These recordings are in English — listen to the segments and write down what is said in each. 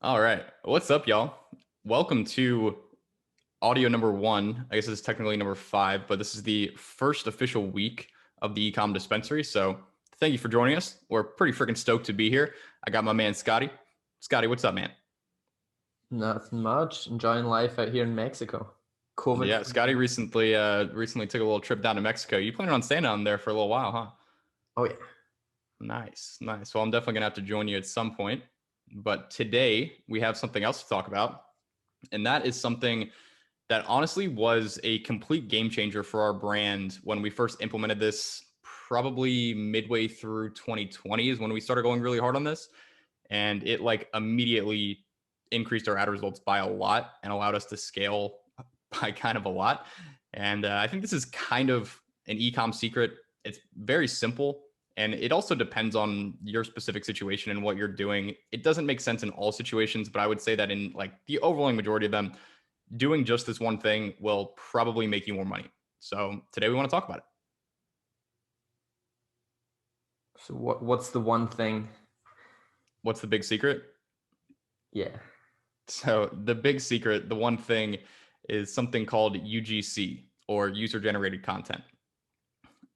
All right. What's up, y'all? Welcome to audio number one. I guess it's technically number five, but this is the first official week of the Ecom Dispensary. So thank you for joining us. We're pretty freaking stoked to be here. I got my man Scotty. Scotty, what's up, man? Nothing much. Enjoying life out here in Mexico. COVID Yeah, free. Scotty recently took a little trip down to Mexico. You planning on staying down there for a little while, huh? Oh yeah. Nice, nice. Well, I'm definitely gonna have to join you at some point. But today we have something else to talk about, and that is something that honestly was a complete game changer for our brand when we first implemented this. Probably midway through 2020 is when we started going really hard on this, and it like immediately increased our ad results by a lot and allowed us to scale by kind of a lot. And I think this is kind of an ecom secret. It's very simple, and it also depends on your specific situation and what you're doing. It doesn't make sense in all situations, but I would say that in like the overwhelming majority of them, doing just this one thing will probably make you more money. So today we want to talk about it. So what's the one thing? What's the big secret? Yeah. So the big secret, the one thing is something called UGC, or user generated content.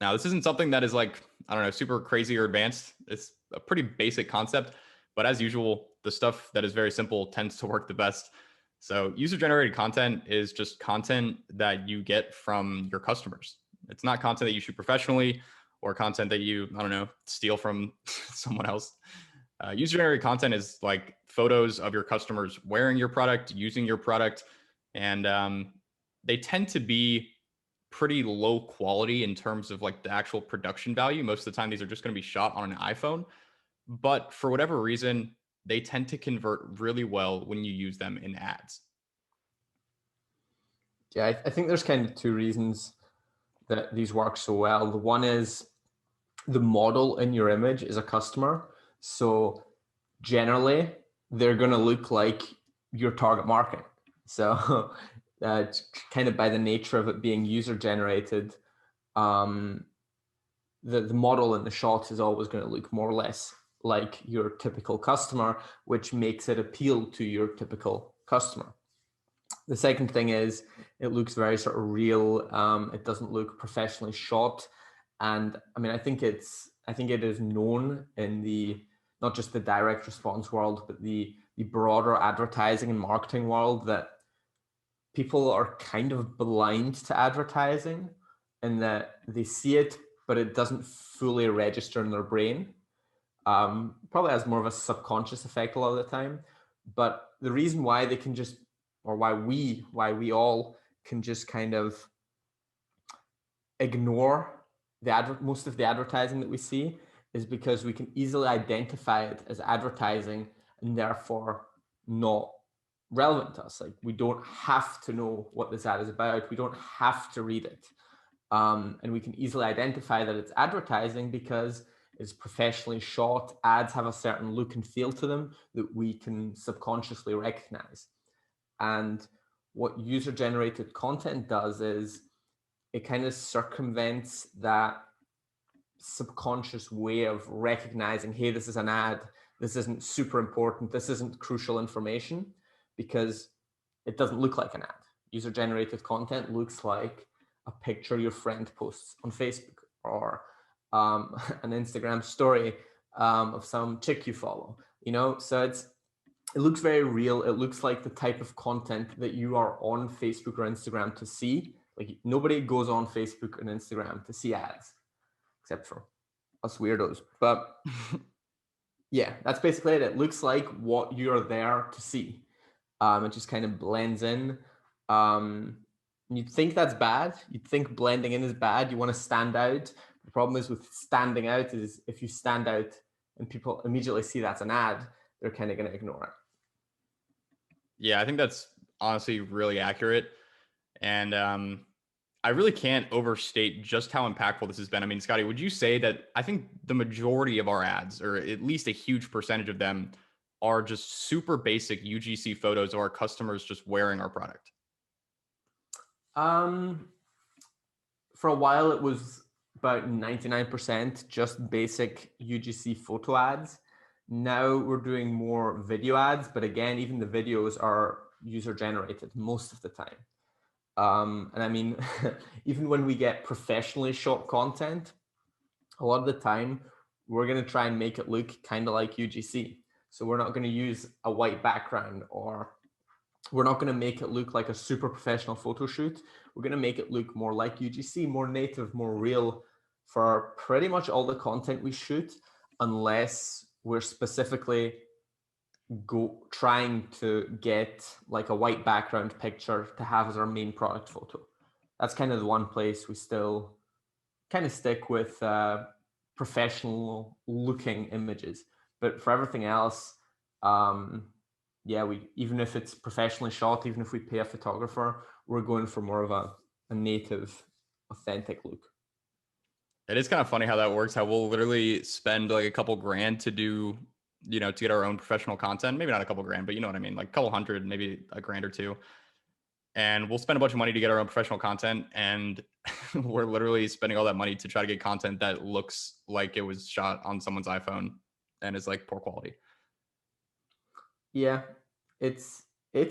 Now, this isn't something that is like, I don't know, super crazy or advanced. It's a pretty basic concept, but as usual, the stuff that is very simple tends to work the best. So user generated content is just content that you get from your customers. It's not content that you shoot professionally or content that you, I don't know, steal from someone else. User generated content is like photos of your customers wearing your product, using your product, and they tend to be pretty low quality in terms of like the actual production value. Most of the time, these are just going to be shot on an iPhone, but for whatever reason, they tend to convert really well when you use them in ads. Yeah, I think there's kind of two reasons that these work so well. The one is the model in your image is a customer. So generally, they're going to look like your target market. So kind of by the nature of it being user generated, um, the model in the shot is always going to look more or less like your typical customer, which makes it appeal to your typical customer. The second thing is it looks very sort of real. It doesn't look professionally shot. And I mean, I think it is known in the, not just the direct response world, but the broader advertising and marketing world that people are kind of blind to advertising in that they see it, but it doesn't fully register in their brain. Probably has more of a subconscious effect a lot of the time. But the reason why they can just, or why we all can just kind of ignore most of the advertising that we see is because we can easily identify it as advertising and therefore not relevant to us. Like we don't have to know what this ad is about. We don't have to read it. And we can easily identify that it's advertising because it's professionally shot. Ads have a certain look and feel to them that we can subconsciously recognize. And what user generated content does is it kind of circumvents that subconscious way of recognizing, hey, this is an ad. This isn't super important. This isn't crucial information because it doesn't look like an ad. User generated content looks like a picture your friend posts on Facebook or an Instagram story of some chick you follow, so it looks very real. It looks like the type of content that you are on Facebook or Instagram to see. Like nobody goes on Facebook and Instagram to see ads except for us weirdos. But yeah, that's basically it. It looks like what you're there to see. It just kind of blends in. You'd think that's bad. You'd think blending in is bad. You want to stand out. The problem is with standing out is if you stand out and people immediately see that's an ad, they're kind of going to ignore it. Yeah, I think that's honestly really accurate. And I really can't overstate just how impactful this has been. I mean, Scotty, would you say that I think the majority of our ads, or at least a huge percentage of them, are just super basic UGC photos of our customers just wearing our product? Um, for a while, it was about 99% just basic UGC photo ads. Now we're doing more video ads, but again, even the videos are user generated most of the time. And I mean, even when we get professionally shot content, a lot of the time we're going to try and make it look kind of like UGC. So we're not going to use a white background, or we're not going to make it look like a super professional photo shoot. We're going to make it look more like UGC, more native, more real for pretty much all the content we shoot, unless we're specifically trying to get like a white background picture to have as our main product photo. That's kind of the one place we still kind of stick with professional looking images. But for everything else, yeah, we, even if it's professionally shot, even if we pay a photographer, we're going for more of a native, authentic look. It is kind of funny how that works, how we'll literally spend like a couple grand to do, you know, to get our own professional content. Maybe not a couple grand, but you know what I mean? Like a couple hundred, maybe a grand or two. And we'll spend a bunch of money to get our own professional content. And we're literally spending all that money to try to get content that looks like it was shot on someone's iPhone and is like poor quality. Yeah, it's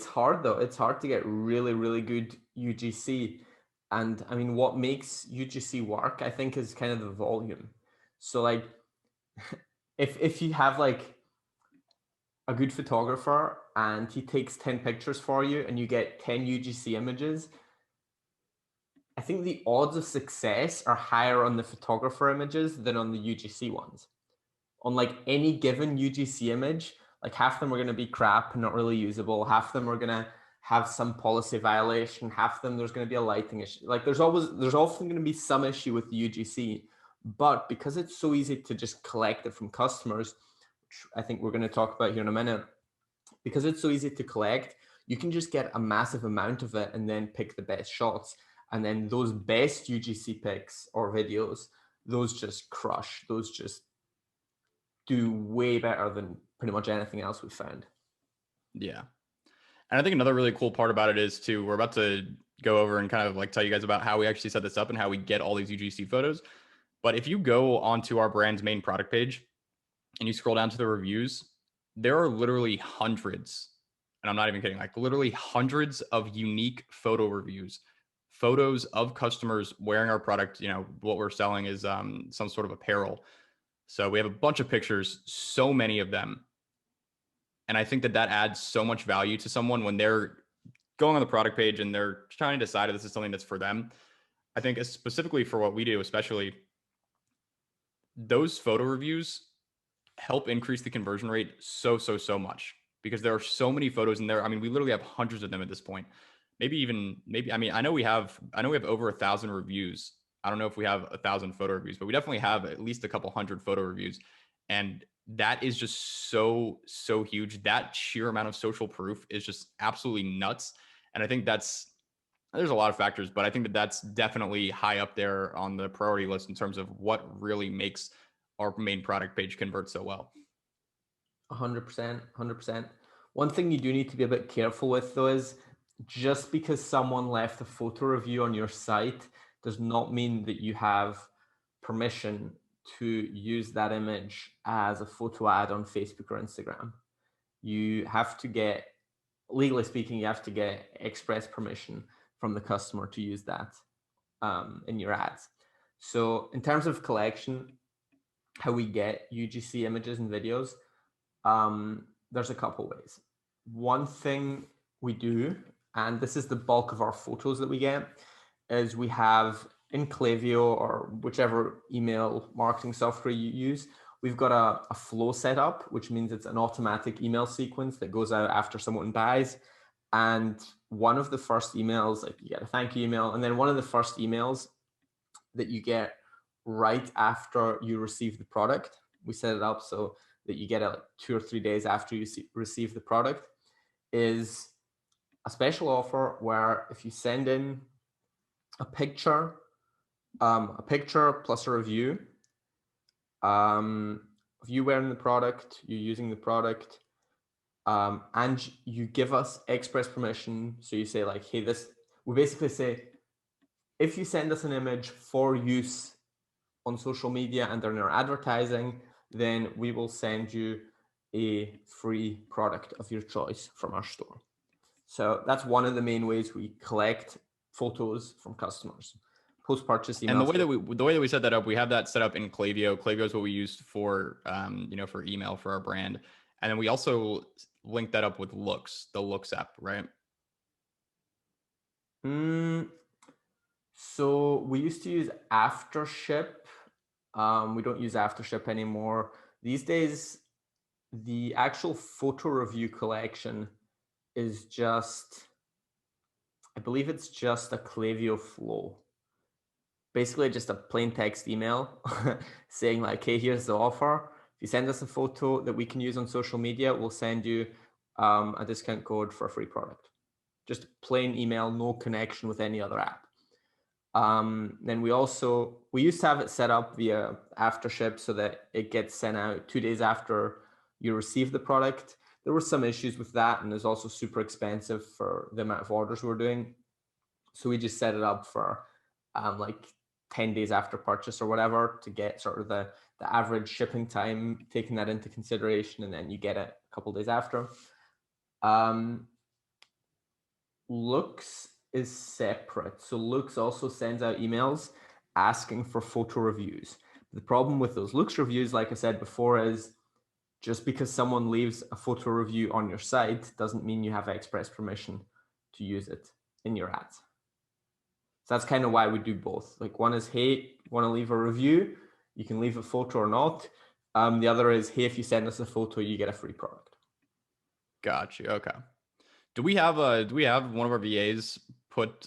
hard though. It's hard to get really, really good UGC. And I mean, what makes UGC work, I think, is kind of the volume. So like if you have like a good photographer and he takes 10 pictures for you and you get 10 UGC images, I think the odds of success are higher on the photographer images than on the UGC ones. On like any given UGC image, like half of them are going to be crap and not really usable. Half of them are going to have some policy violation. Half of them there's going to be a lighting issue. Like there's often going to be some issue with the UGC, but because it's so easy to just collect it from customers, which I think we're going to talk about here in a minute, because it's so easy to collect, you can just get a massive amount of it and then pick the best shots. And then those best UGC pics or videos, those just crush. Those just do way better than pretty much anything else we've found. Yeah. And I think another really cool part about it is too, we're about to go over and kind of like tell you guys about how we actually set this up and how we get all these UGC photos. But if you go onto our brand's main product page and you scroll down to the reviews, there are literally hundreds, and I'm not even kidding, like literally hundreds of unique photo reviews, photos of customers wearing our product. You know, what we're selling is some sort of apparel. So we have a bunch of pictures, so many of them. And I think that that adds so much value to someone when they're going on the product page and they're trying to decide if this is something that's for them. I think specifically for what we do, especially those photo reviews help increase the conversion rate so much, because there are so many photos in there. I mean, we literally have hundreds of them at this point. I mean, I know we have over 1,000 reviews. I don't know if we have 1,000 photo reviews, but we definitely have at least a couple hundred photo reviews. And that is just so huge. That sheer amount of social proof is just absolutely nuts. And I think there's a lot of factors, but I think that that's definitely high up there on the priority list in terms of what really makes our main product page convert so well. 100%, 100%. One thing you do need to be a bit careful with though is just because someone left a photo review on your site does not mean that you have permission to use that image as a photo ad on Facebook or Instagram. You have to get, legally speaking, you have to get express permission from the customer to use that in your ads. So in terms of collection, how we get UGC images and videos, there's a couple ways. One thing we do, and this is the bulk of our photos that we get, is we have in Klaviyo or whichever email marketing software you use, we've got a flow set up, which means it's an automatic email sequence that goes out after someone buys. And one of the first emails, like you get a thank you email, and then one of the first emails that you get right after you receive the product, we set it up so that you get it like 2 or 3 days after you receive the product, is a special offer where if you send in a picture plus a review of you wearing the product, you using the product, and you give us express permission. So you say like, hey, we basically say, if you send us an image for use on social media and in our advertising, then we will send you a free product of your choice from our store. So that's one of the main ways we collect photos from customers. Post-purchase And emails. the way that we set that up, we have that set up in Klaviyo. Klaviyo is what we use for for email for our brand. And then we also link that up with Looks, the Looks app, right? So we used to use Aftership. We don't use Aftership anymore. These days, the actual photo review collection is just, I believe it's just a Klaviyo flow. Basically just a plain text email saying like, hey, here's the offer. If you send us a photo that we can use on social media, we'll send you a discount code for a free product. Just plain email, no connection with any other app. Then we used to have it set up via Aftership so that it gets sent out 2 days after you receive the product. There were some issues with that, and it's also super expensive for the amount of orders we're doing. So we just set it up for like 10 days after purchase or whatever to get sort of the average shipping time, taking that into consideration, and then you get it a couple days after. Looks is separate. So Looks also sends out emails asking for photo reviews. The problem with those Looks reviews, like I said before, is just because someone leaves a photo review on your site doesn't mean you have express permission to use it in your ads. So that's kind of why we do both. Like one is, hey, want to leave a review? You can leave a photo or not. The other is, hey, if you send us a photo, you get a free product. Gotcha. Okay. Do we have one of our VAs put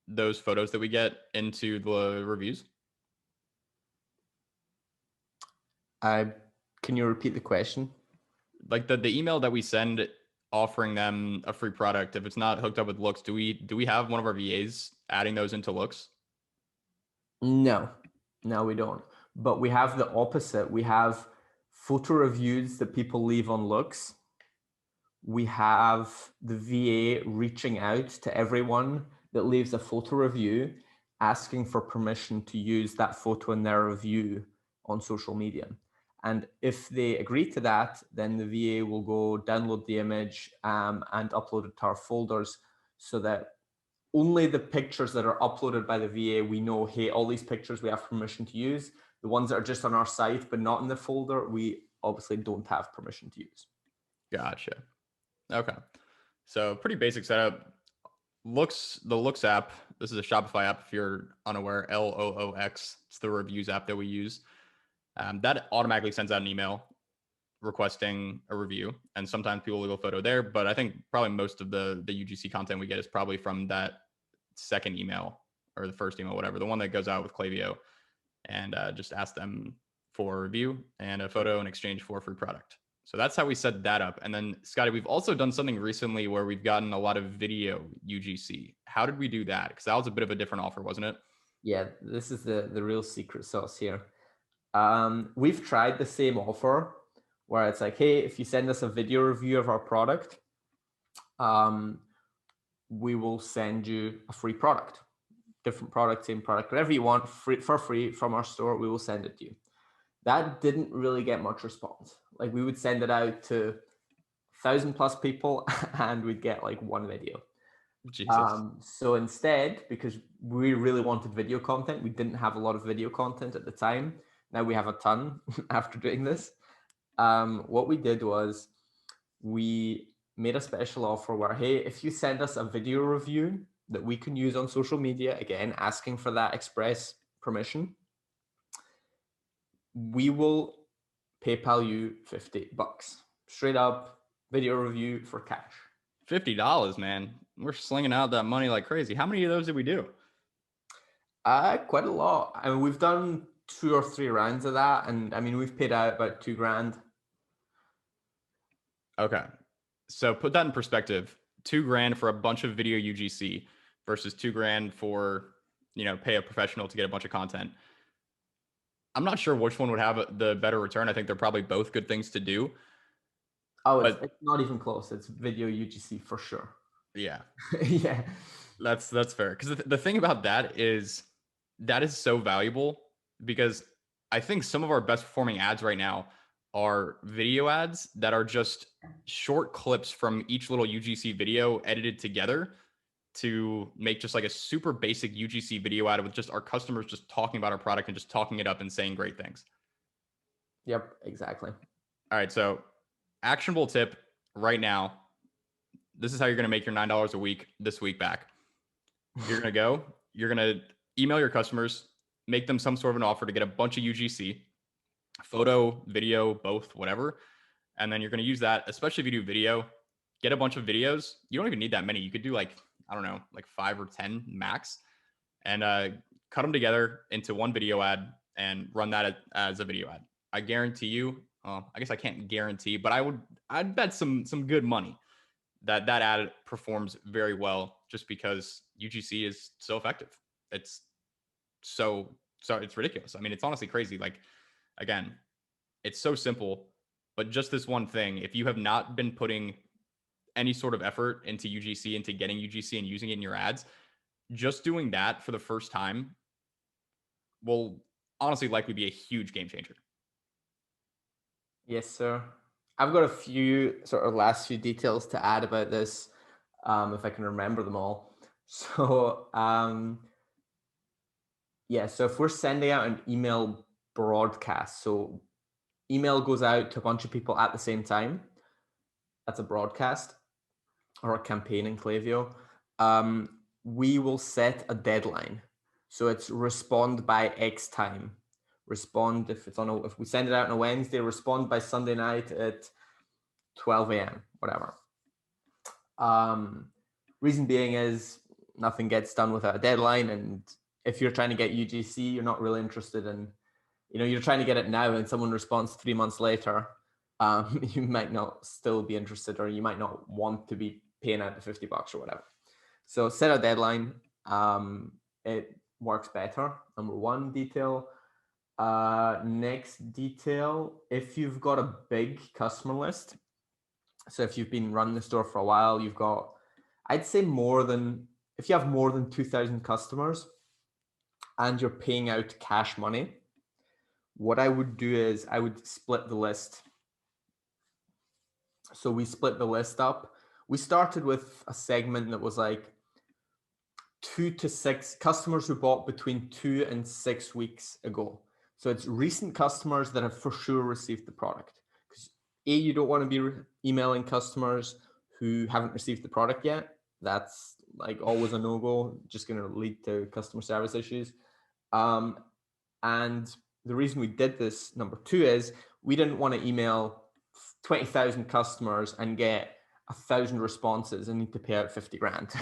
those photos that we get into the reviews? Can you repeat the question? Like the email that we send offering them a free product, if it's not hooked up with Looks, do we have one of our VAs adding those into Looks? No, we don't. But we have the opposite. We have photo reviews that people leave on Looks. We have the VA reaching out to everyone that leaves a photo review, asking for permission to use that photo in their review on social media. And if they agree to that, then the VA will go download the image and upload it to our folders so that only the pictures that are uploaded by the VA, we know, hey, all these pictures we have permission to use. The ones that are just on our site but not in the folder, we obviously don't have permission to use. Gotcha. Okay. So pretty basic setup. The Looks app. This is a Shopify app if you're unaware. LOOX. It's the reviews app that we use. That automatically sends out an email requesting a review, and sometimes people leave a photo there. But I think probably most of the UGC content we get is probably from that second email or the first email, whatever, the one that goes out with Klaviyo, and just ask them for a review and a photo in exchange for a free product. So that's how we set that up. And then, Scotty, we've also done something recently where we've gotten a lot of video UGC. How did we do that? Because that was a bit of a different offer, wasn't it? Yeah, this is the real secret sauce here. We've tried the same offer where it's like, hey, if you send us a video review of our product, we will send you a free product. Different product, same product, whatever you want, for free from our store, we will send it to you. That didn't really get much response. Like we would send it out to 1,000+ people and we'd get like one video. Jesus. So instead, because we really wanted video content, we didn't have a lot of video content at the time. Now we have a ton after doing this. What we did was we made a special offer where, hey, if you send us a video review that we can use on social media, again, asking for that express permission, we will PayPal you $50. Straight up video review for cash. $50, man. We're slinging out that money like crazy. How many of those did we do? Quite a lot. I mean, we've done 2 or 3 rounds of that, and I mean, we've paid out about $2,000. Okay. So put that in perspective. $2,000 for a bunch of video UGC versus $2,000 for, pay a professional to get a bunch of content. I'm not sure which one would have the better return. I think they're probably both good things to do. Oh, it's not even close. It's video UGC for sure. Yeah. Yeah. That's fair. Because the thing about that is so valuable, because I think some of our best performing ads right now are video ads that are just short clips from each little UGC video edited together to make just like a super basic UGC video ad with just our customers just talking about our product and just talking it up and saying great things. Yep, exactly. All right, so actionable tip right now. This is how you're going to make your $9 a week this week back. You're going to go, you're going to email your customers, make them some sort of an offer to get a bunch of UGC, photo, video, both, whatever. And then you're going to use that, especially if you do video, get a bunch of videos. You don't even need that many. You could do like, I don't know, like 5 or 10 max, and cut them together into one video ad and run that as a video ad. I guarantee you, I guess I can't guarantee, but I'd bet some good money that ad performs very well just because UGC is so effective. It's so it's ridiculous. I mean, it's honestly crazy. Like, again, it's so simple, but just this one thing, if you have not been putting any sort of effort into UGC, into getting UGC and using it in your ads, just doing that for the first time will honestly likely be a huge game changer. Yes, sir. I've got a few sort of last few details to add about this, if I can remember them all. So, yeah, so if we're sending out an email broadcast, so email goes out to a bunch of people at the same time, that's a broadcast or a campaign in Klaviyo. We will set a deadline. So it's respond by X time. Respond if if we send it out on a Wednesday, respond by Sunday night at 12 a.m., whatever. Reason being is nothing gets done without a deadline. And if you're trying to get UGC, you're not really interested in, you're trying to get it now and someone responds 3 months later, you might not still be interested, or you might not want to be paying out the $50 or whatever. So set a deadline. It works better. Number one detail. Next detail, if you've got a big customer list, so if you've been running the store for a while, you've got, I'd say if you have more than 2,000 customers and you're paying out cash money, what I would do is I would split the list. So we split the list up. We started with a segment that was like 2 to 6 customers who bought between 2 and 6 weeks ago. So it's recent customers that have for sure received the product. Because you don't want to be emailing customers who haven't received the product yet. That's like always a no-go, just going to lead to customer service issues. And the reason we did this, number 2, is we didn't want to email 20,000 customers and get 1,000 responses and need to pay out 50 grand.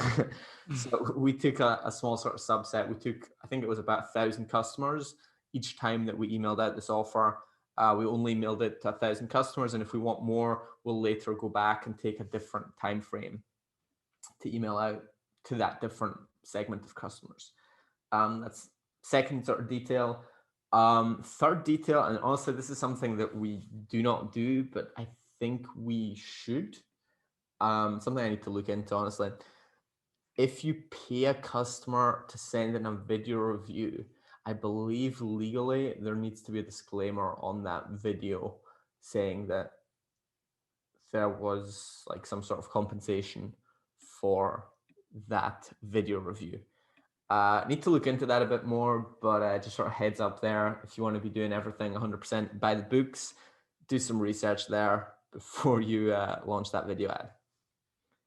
So we took a small sort of subset. We took, I think it was about 1,000 customers each time that we emailed out this offer. We only mailed it to 1,000 customers, and if we want more, we'll later go back and take a different time frame to email out to that different segment of customers. That's second sort of detail. Third detail, and honestly, this is something that we do not do, but I think we should. Something I need to look into, honestly. If you pay a customer to send in a video review, I believe legally there needs to be a disclaimer on that video saying that there was like some sort of compensation for that video review. Need to look into that a bit more, but just sort of heads up there. If you want to be doing everything 100% by the books, do some research there before you launch that video ad.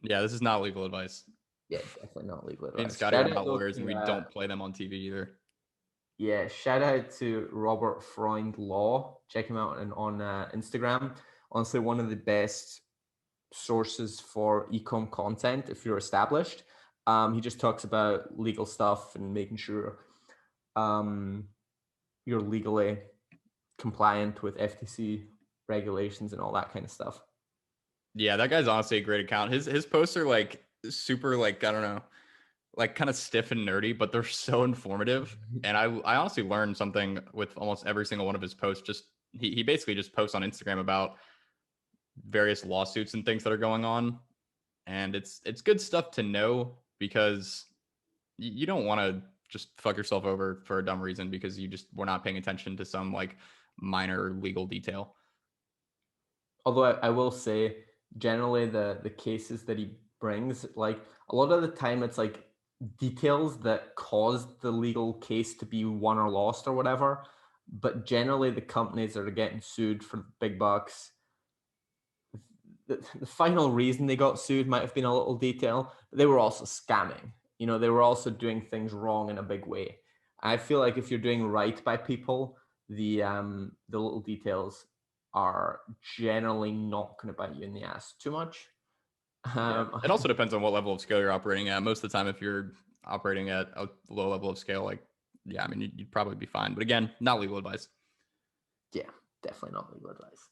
Yeah, this is not legal advice. Yeah, definitely not legal advice. Me and Scotty are not lawyers, and we don't play them on TV either. Yeah, shout out to Robert Freund Law. Check him out on Instagram. Honestly, one of the best sources for e-com content if you're established. He just talks about legal stuff and making sure you're legally compliant with FTC regulations and all that kind of stuff. Yeah, that guy's honestly a great account. His posts are like super, like, I don't know, like kind of stiff and nerdy, but they're so informative. And I honestly learned something with almost every single one of his posts. Just he basically just posts on Instagram about various lawsuits and things that are going on. And it's good stuff to know, because you don't want to just fuck yourself over for a dumb reason because you just were not paying attention to some like minor legal detail. Although I will say, generally the cases that he brings, like a lot of the time, it's like details that caused the legal case to be won or lost or whatever. But generally, the companies that are getting sued for big bucks, the final reason they got sued might have been a little detail, but they were also scamming. You know, they were also doing things wrong in a big way. I feel like if you're doing right by people, the little details are generally not going to bite you in the ass too much. Yeah. It also depends on what level of scale you're operating at. Most of the time, if you're operating at a low level of scale, like, yeah, I mean, you'd probably be fine. But again, not legal advice. Yeah, definitely not legal advice.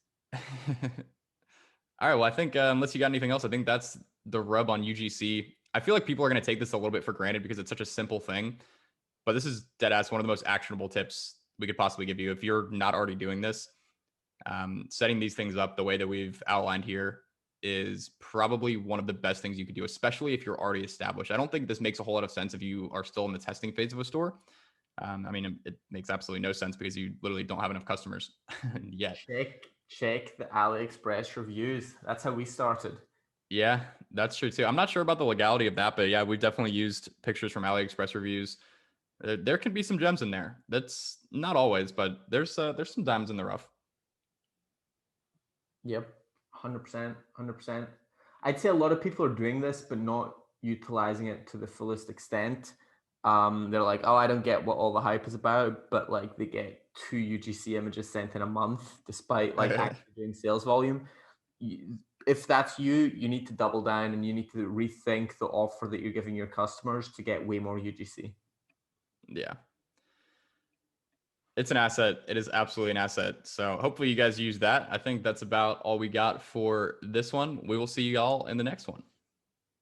All right. Well, I think unless you got anything else, I think that's the rub on UGC. I feel like people are going to take this a little bit for granted because it's such a simple thing. But this is dead ass one of the most actionable tips we could possibly give you if you're not already doing this. Setting these things up the way that we've outlined here is probably one of the best things you could do, especially if you're already established. I don't think this makes a whole lot of sense if you are still in the testing phase of a store. I mean, it makes absolutely no sense because you literally don't have enough customers yet. Check the AliExpress reviews. That's how we started. Yeah, that's true too. I'm not sure about the legality of that, but yeah, we've definitely used pictures from AliExpress reviews. There can be some gems in there. That's not always, but there's some diamonds in the rough. Yep, 100%, 100%. I'd say a lot of people are doing this, but not utilizing it to the fullest extent. They're like, oh, I don't get what all the hype is about, but like they get 2 UGC images sent in a month, despite like actually doing sales volume. If that's you, you need to double down and you need to rethink the offer that you're giving your customers to get way more UGC. Yeah. It's an asset. It is absolutely an asset. So hopefully you guys use that. I think that's about all we got for this one. We will see you all in the next one.